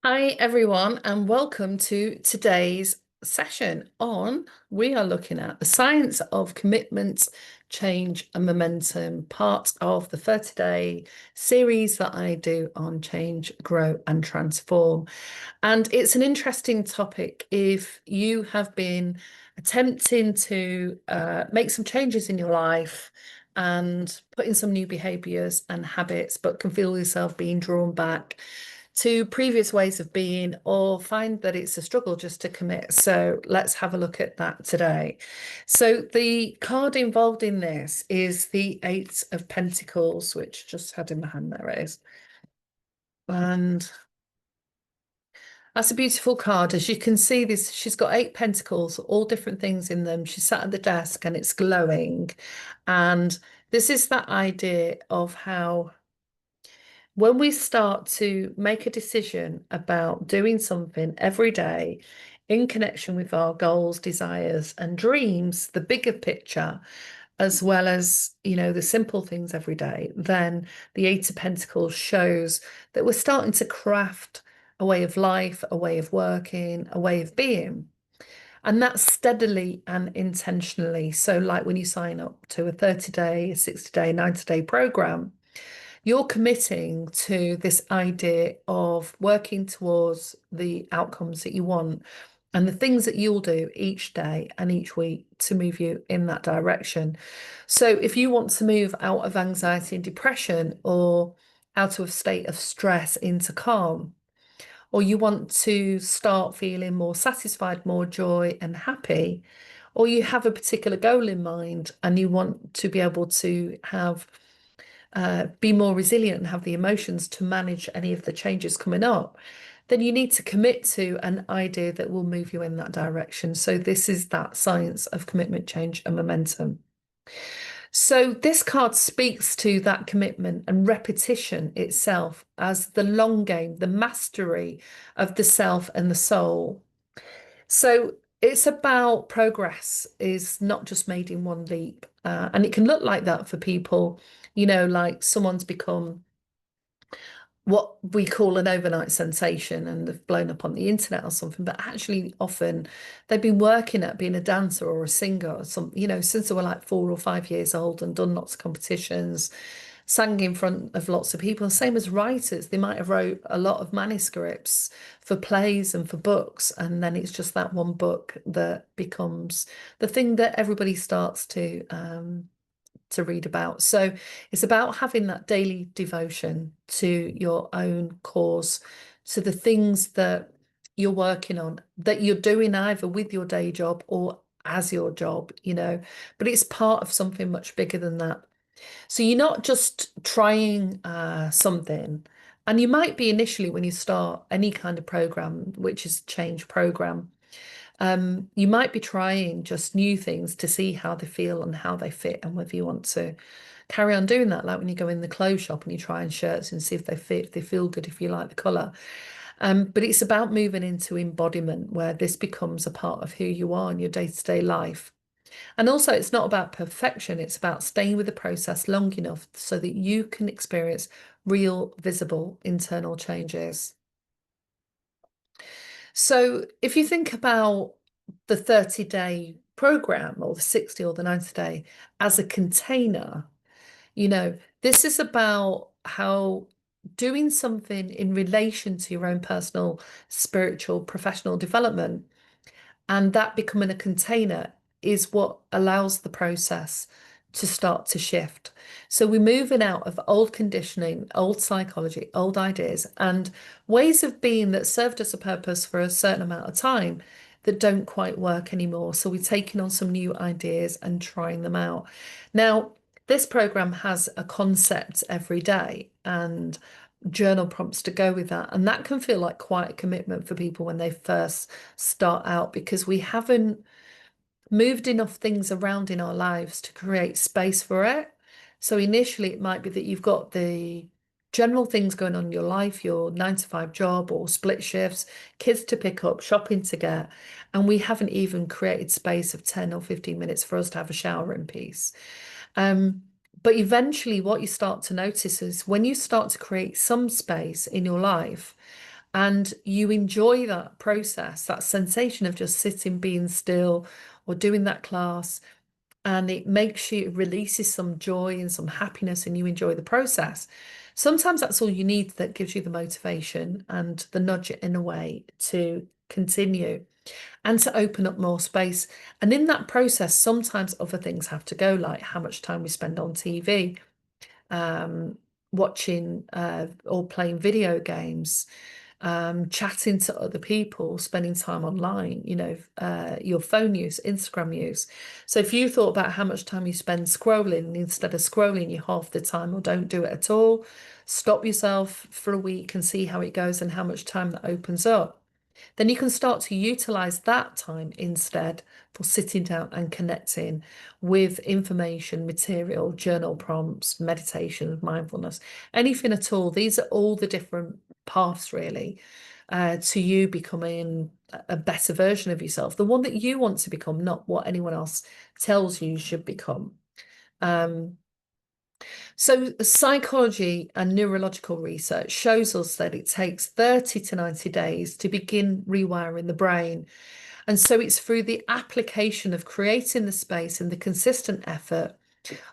Hi, everyone, and welcome to today's session on we are looking at the science of commitment, change, and momentum, part of the 30-day series that I do on change, grow, and transform. And it's an interesting topic if you have been attempting to make some changes in your life and put in some new behaviors and habits, but can feel yourself being drawn back to previous ways of being or find that it's a struggle just to commit. So let's have a look at that today. So the card involved in this is the Eight of Pentacles, which just had in my hand. There it is. And that's a beautiful card. As you can see, this she's got eight pentacles, all different things in them. She's sat at the desk and it's glowing. And this is that idea of how when we start to make a decision about doing something every day in connection with our goals, desires, and dreams, the bigger picture, as well as, the simple things every day, then the Eight of Pentacles shows that we're starting to craft a way of life, a way of working, a way of being. And that's steadily and intentionally. So, like when you sign up to a 30-day, a 60-day, 90-day program, you're committing to this idea of working towards the outcomes that you want and the things that you'll do each day and each week to move you in that direction. So if you want to move out of anxiety and depression or out of a state of stress into calm, or you want to start feeling more satisfied, more joy and happy, or you have a particular goal in mind and you want to be able to be more resilient and have the emotions to manage any of the changes coming up, then you need to commit to an idea that will move you in that direction. So this is that science of commitment, change, and momentum. So this card speaks to that commitment and repetition itself as the long game, the mastery of the self and the soul. So it's about progress is not just made in one leap. And it can look like that for people, like someone's become what we call an overnight sensation and they've blown up on the internet or something, but actually often they've been working at being a dancer or a singer or since they were like 4 or 5 years old and done lots of competitions, sang in front of lots of people. Same as writers, they might have wrote a lot of manuscripts for plays and for books, and then it's just that one book that becomes the thing that everybody starts to read about. So it's about having that daily devotion to your own cause, to the things that you're working on, that you're doing either with your day job or as your job, but it's part of something much bigger than that. So you're not just trying something, and you might be initially when you start any kind of program, which is change program, you might be trying just new things to see how they feel and how they fit and whether you want to carry on doing that. Like when you go in the clothes shop and you try on shirts and see if they fit, if they feel good, if you like the colour. But it's about moving into embodiment where this becomes a part of who you are in your day-to-day life. And also, it's not about perfection, it's about staying with the process long enough so that you can experience real, visible internal changes. So if you think about the 30-day program or the 60 or the 90-day as a container, this is about how doing something in relation to your own personal, spiritual, professional development and that becoming a container is what allows the process to start to shift. So we're moving out of old conditioning, old psychology, old ideas, and ways of being that served us a purpose for a certain amount of time that don't quite work anymore. So we're taking on some new ideas and trying them out. Now, this program has a concept every day and journal prompts to go with that. And that can feel like quite a commitment for people when they first start out because we haven't moved enough things around in our lives to create space for it. So initially, it might be that you've got the general things going on in your life, your 9 to 5 job or split shifts, kids to pick up, shopping to get, and we haven't even created space of 10 or 15 minutes for us to have a shower in peace. But eventually, what you start to notice is when you start to create some space in your life, And you enjoy that process, that sensation of just sitting, being still, or doing that class. And it makes you, it releases some joy and some happiness, and you enjoy the process. Sometimes that's all you need that gives you the motivation and the nudge in a way to continue and to open up more space. And in that process, sometimes other things have to go, like how much time we spend on TV, um, watching or playing video games, chatting to other people, spending time online, your phone use, Instagram use. So if you thought about how much time you spend scrolling, instead of scrolling you half the time or don't do it at all, stop yourself for a week and see how it goes and how much time that opens up. Then you can start to utilize that time instead for sitting down and connecting with information, material, journal prompts, meditation, mindfulness, anything at all. These are all the different paths, really, to you becoming a better version of yourself, the one that you want to become, not what anyone else tells you should become. So psychology and neurological research shows us that it takes 30 to 90 days to begin rewiring the brain. And so it's through the application of creating the space and the consistent effort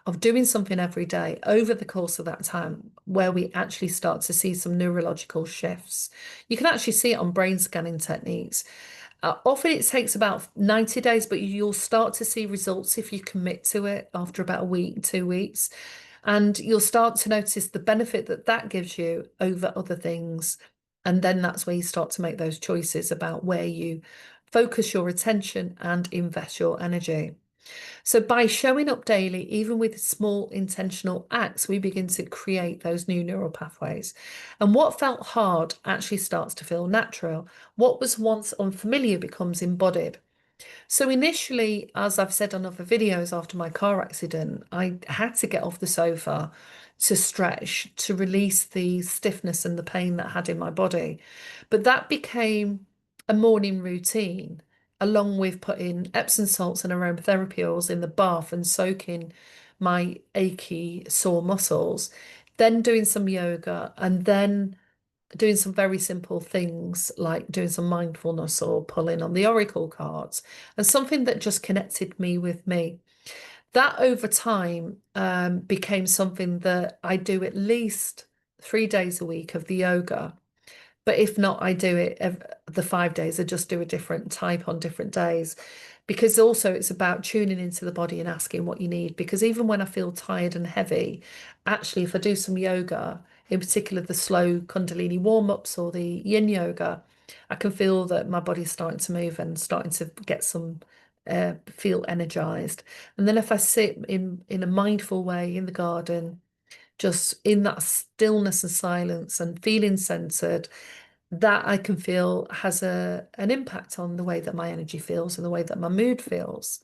of doing something every day over the course of that time where we actually start to see some neurological shifts. You can actually see it on brain scanning techniques. Often it takes about 90 days, but you'll start to see results if you commit to it after about a week, 2 weeks. And you'll start to notice the benefit that that gives you over other things. And then that's where you start to make those choices about where you focus your attention and invest your energy. So by showing up daily, even with small intentional acts, we begin to create those new neural pathways. And what felt hard actually starts to feel natural. What was once unfamiliar becomes embodied. So initially, as I've said on other videos, after my car accident, I had to get off the sofa to stretch, to release the stiffness and the pain that I had in my body. But that became a morning routine, along with putting Epsom salts and aromatherapy oils in the bath and soaking my achy, sore muscles, then doing some yoga, and then doing some very simple things like doing some mindfulness or pulling on the oracle cards, and something that just connected me with me. That over time became something that I do at least 3 days a week of the yoga. But if not, I do it the 5 days. I just do a different type on different days. Because also it's about tuning into the body and asking what you need. Because even when I feel tired and heavy, actually, if I do some yoga, in particular the slow Kundalini warm-ups or the yin yoga, I can feel that my body's starting to move and starting to get some feel energized. And then if I sit in a mindful way in the garden, just in that stillness and silence and feeling centered, that I can feel has an impact on the way that my energy feels and the way that my mood feels.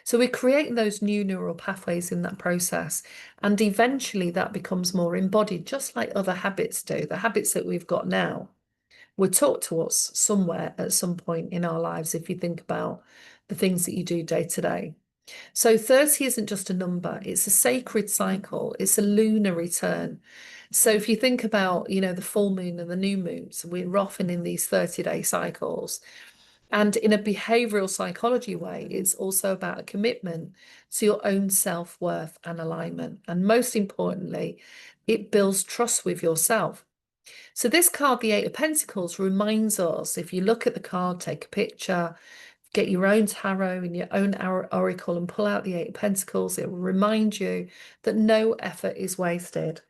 So we're creating those new neural pathways in that process, and eventually that becomes more embodied, just like other habits do. The habits that we've got now were taught to us somewhere at some point in our lives, if you think about the things that you do day to day. So 30 isn't just a number, it's a sacred cycle, it's a lunar return. So if you think about, the full moon and the new moon, so we're often in these 30-day cycles. And in a behavioral psychology way, it's also about a commitment to your own self-worth and alignment. And most importantly, it builds trust with yourself. So this card, the Eight of Pentacles, reminds us, if you look at the card, take a picture, get your own tarot and your own oracle and pull out the Eight of Pentacles, it will remind you that no effort is wasted.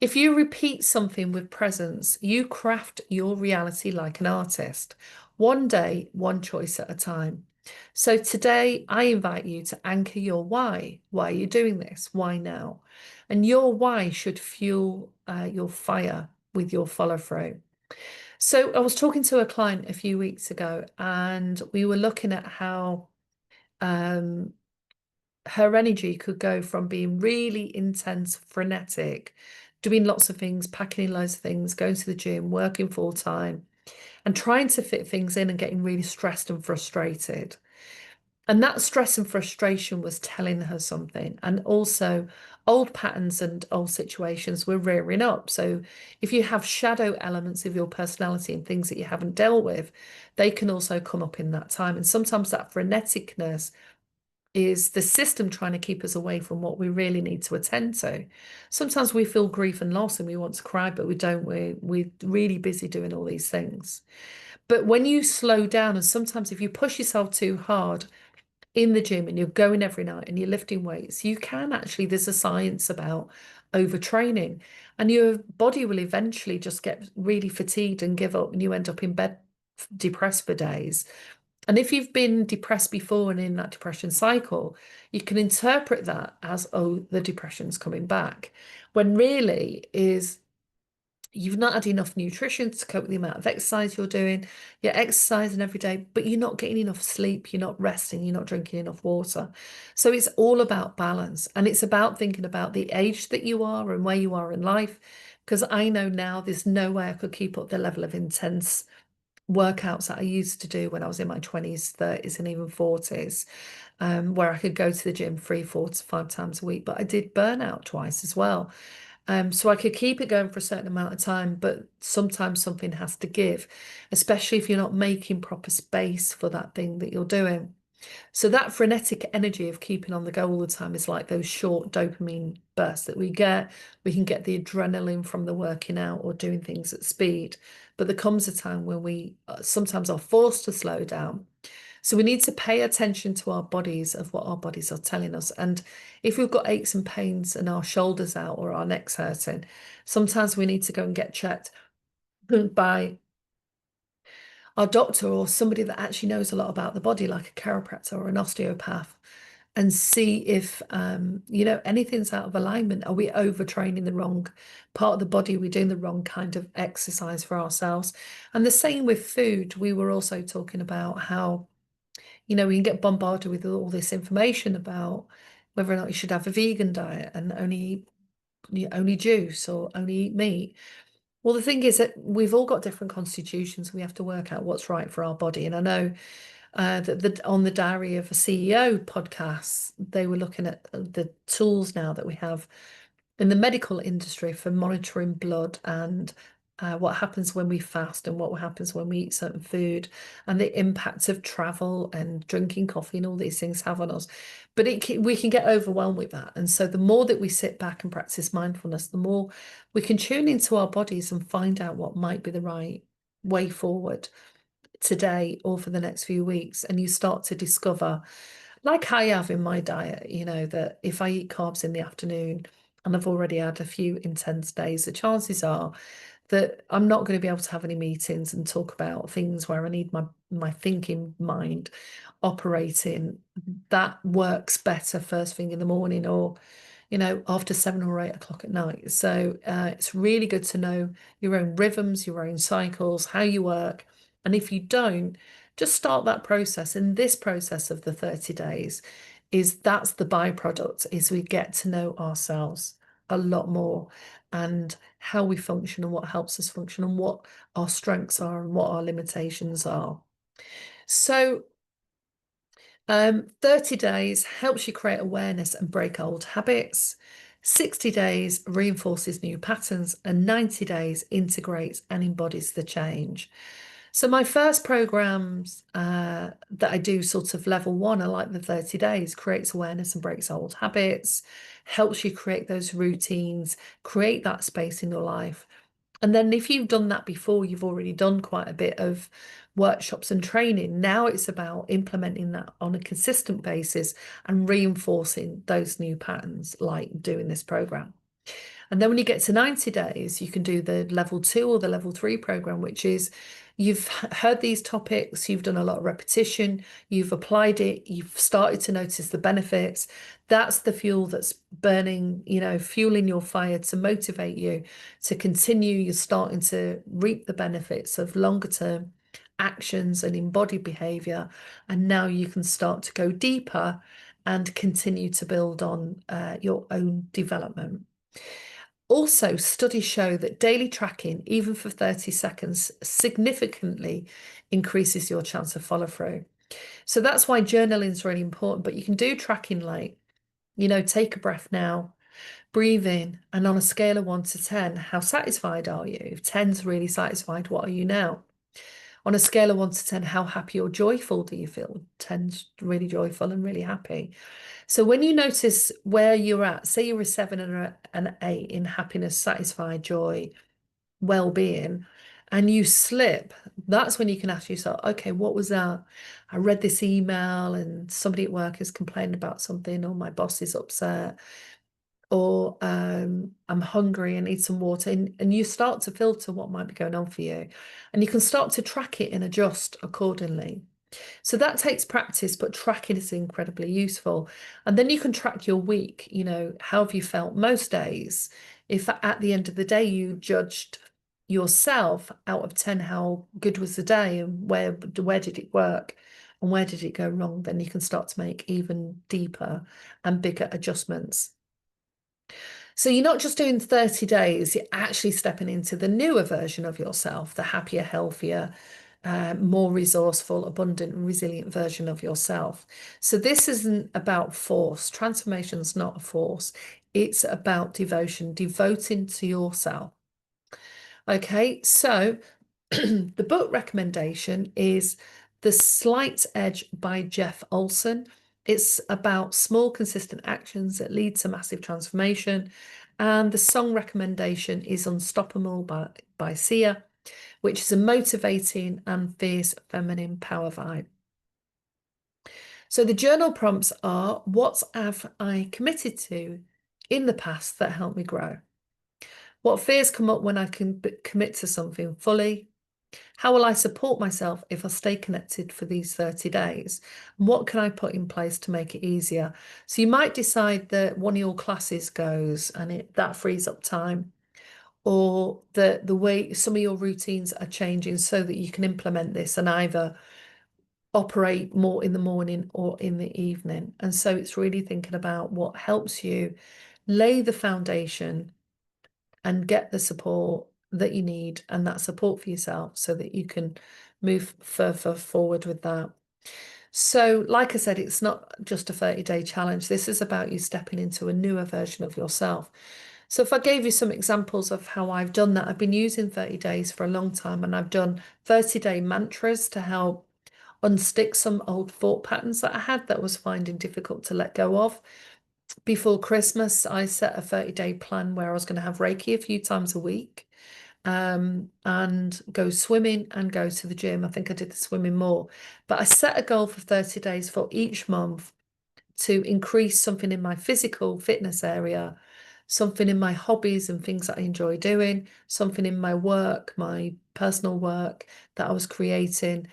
If you repeat something with presence, you craft your reality like an artist, one day, one choice at a time. So today, I invite you to anchor your why. Why are you doing this? Why now? And your why should fuel your fire with your follow through. So I was talking to a client a few weeks ago, and we were looking at how um, her energy could go from being really intense, frenetic, doing lots of things, packing in loads of things, going to the gym, working full time, and trying to fit things in and getting really stressed and frustrated. And that stress and frustration was telling her something. And also, old patterns and old situations were rearing up. So, if you have shadow elements of your personality and things that you haven't dealt with, they can also come up in that time. And sometimes that freneticness is the system trying to keep us away from what we really need to attend to. Sometimes we feel grief and loss and we want to cry, but we don't. We're really busy doing all these things. But when you slow down, and sometimes if you push yourself too hard, in the gym and you're going every night and you're lifting weights, you can actually, there's a science about overtraining, and your body will eventually just get really fatigued and give up, and you end up in bed depressed for days. And if you've been depressed before and in that depression cycle, you can interpret that as, oh, the depression's coming back, when really is you've not had enough nutrition to cope with the amount of exercise you're doing. You're exercising every day, but you're not getting enough sleep, you're not resting, you're not drinking enough water. So it's all about balance, and it's about thinking about the age that you are and where you are in life. Because I know now there's no way I could keep up the level of intense workouts that I used to do when I was in my 20s, 30s, and even 40s, where I could go to the gym 3, 4 to 5 times a week. But I did burn out twice as well. So I could keep it going for a certain amount of time, but sometimes something has to give, especially if you're not making proper space for that thing that you're doing. So that frenetic energy of keeping on the go all the time is like those short dopamine bursts that we get. We can get the adrenaline from the working out or doing things at speed, but there comes a time when we sometimes are forced to slow down. So we need to pay attention to our bodies, of what our bodies are telling us. And if we've got aches and pains and our shoulders out or our necks hurting, sometimes we need to go and get checked by our doctor or somebody that actually knows a lot about the body, like a chiropractor or an osteopath, and see if anything's out of alignment. Are we overtraining the wrong part of the body? Are we doing the wrong kind of exercise for ourselves? And the same with food. We were also talking about how we can get bombarded with all this information about whether or not you should have a vegan diet and only juice or only eat meat. Well, the thing is that we've all got different constitutions. We have to work out what's right for our body. And I know that on the Diary of a CEO podcast, they were looking at the tools now that we have in the medical industry for monitoring blood and what happens when we fast and what happens when we eat certain food, and the impact of travel and drinking coffee and all these things have on us. But we can get overwhelmed with that. And so the more that we sit back and practice mindfulness, the more we can tune into our bodies and find out what might be the right way forward today or for the next few weeks. And you start to discover, like I have in my diet, that if I eat carbs in the afternoon and I've already had a few intense days, the chances are that I'm not going to be able to have any meetings and talk about things where I need my thinking mind operating. That works better first thing in the morning, or after 7 or 8 o'clock at night. So it's really good to know your own rhythms, your own cycles, how you work. And if you don't, just start that process. And this process of the 30 days that's the byproduct, is we get to know ourselves a lot more, and how we function and what helps us function and what our strengths are and what our limitations are. So 30 days helps you create awareness and break old habits. 60 days reinforces new patterns, and 90 days integrates and embodies the change. So my first programs that I do, sort of level 1, I like the 30 days, creates awareness and breaks old habits, helps you create those routines, create that space in your life. And then if you've done that before, you've already done quite a bit of workshops and training. Now it's about implementing that on a consistent basis and reinforcing those new patterns, like doing this program. And then when you get to 90 days, you can do the level 2 or the level 3 program, which is you've heard these topics, you've done a lot of repetition, you've applied it, you've started to notice the benefits. That's the fuel that's burning, fueling your fire to motivate you to continue. You're starting to reap the benefits of longer term actions and embodied behavior. And now you can start to go deeper and continue to build on your own development. Also, studies show that daily tracking, even for 30 seconds, significantly increases your chance of follow through. So that's why journaling is really important. But you can do tracking like, take a breath now, breathe in, and on a scale of 1 to 10, how satisfied are you? If 10's really satisfied, what are you now? On a scale of 1 to 10, how happy or joyful do you feel? 10's really joyful and really happy. So when you notice where you're at, say you're a 7 and an 8 in happiness, satisfied, joy, well-being, and you slip, that's when you can ask yourself, okay, what was that? I read this email and somebody at work is complaining about something, or my boss is upset, or I'm hungry and need some water. And you start to filter what might be going on for you. And you can start to track it and adjust accordingly. So that takes practice, but tracking is incredibly useful. And then you can track your week, how have you felt most days? If at the end of the day you judged yourself out of 10, how good was the day and where did it work and where did it go wrong, then you can start to make even deeper and bigger adjustments. So you're not just doing 30 days, you're actually stepping into the newer version of yourself, the happier, healthier, more resourceful, abundant, and resilient version of yourself. So this isn't about force. Transformation's not a force. It's about devotion, devoting to yourself. Okay, so the book recommendation is The Slight Edge by Jeff Olson. It's about small, consistent actions that lead to massive transformation. And the song recommendation is Unstoppable by Sia, which is a motivating and fierce feminine power vibe. So the journal prompts are, what have I committed to in the past that helped me grow? What fears come up when I can commit to something fully? How will I support myself if I stay connected for these 30 days? And what can I put in place to make it easier? So you might decide that one of your classes goes and that frees up time, or the way some of your routines are changing so that you can implement this and either operate more in the morning or in the evening. And so it's really thinking about what helps you lay the foundation and get the support that you need and that support for yourself so that you can move further forward with that. So, like I said, it's not just a 30-day challenge. This is about you stepping into a newer version of yourself. So if I gave you some examples of how I've done that, I've been using 30 days for a long time, and I've done 30-day mantras to help unstick some old thought patterns that I had that was finding difficult to let go of. Before Christmas, I set a 30-day plan where I was going to have Reiki a few times a week, and go swimming and go to the gym. I think I did the swimming more, but I set a goal for 30 days for each month to increase something in my physical fitness area, something in my hobbies and things that I enjoy doing, something in my work, my personal work that I was creating,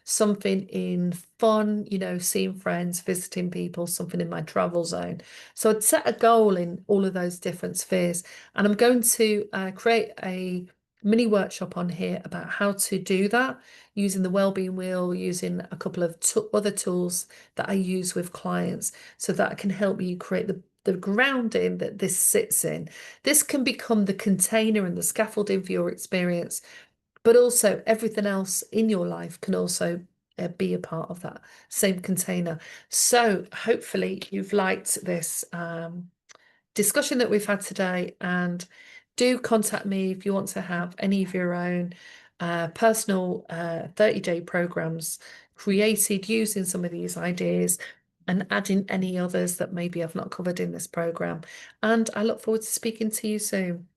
something in fun, seeing friends, visiting people, something in my travel zone. So I'd set a goal in all of those different spheres, and I'm going to create a mini workshop on here about how to do that using the wellbeing wheel, using a couple of other tools that I use with clients, so that can help you create the grounding that this sits in. This can become the container and the scaffolding for your experience, but also everything else in your life can also be a part of that same container. So hopefully you've liked this discussion that we've had today, and do contact me if you want to have any of your own personal 30-day programs created using some of these ideas and adding any others that maybe I've not covered in this program. And I look forward to speaking to you soon.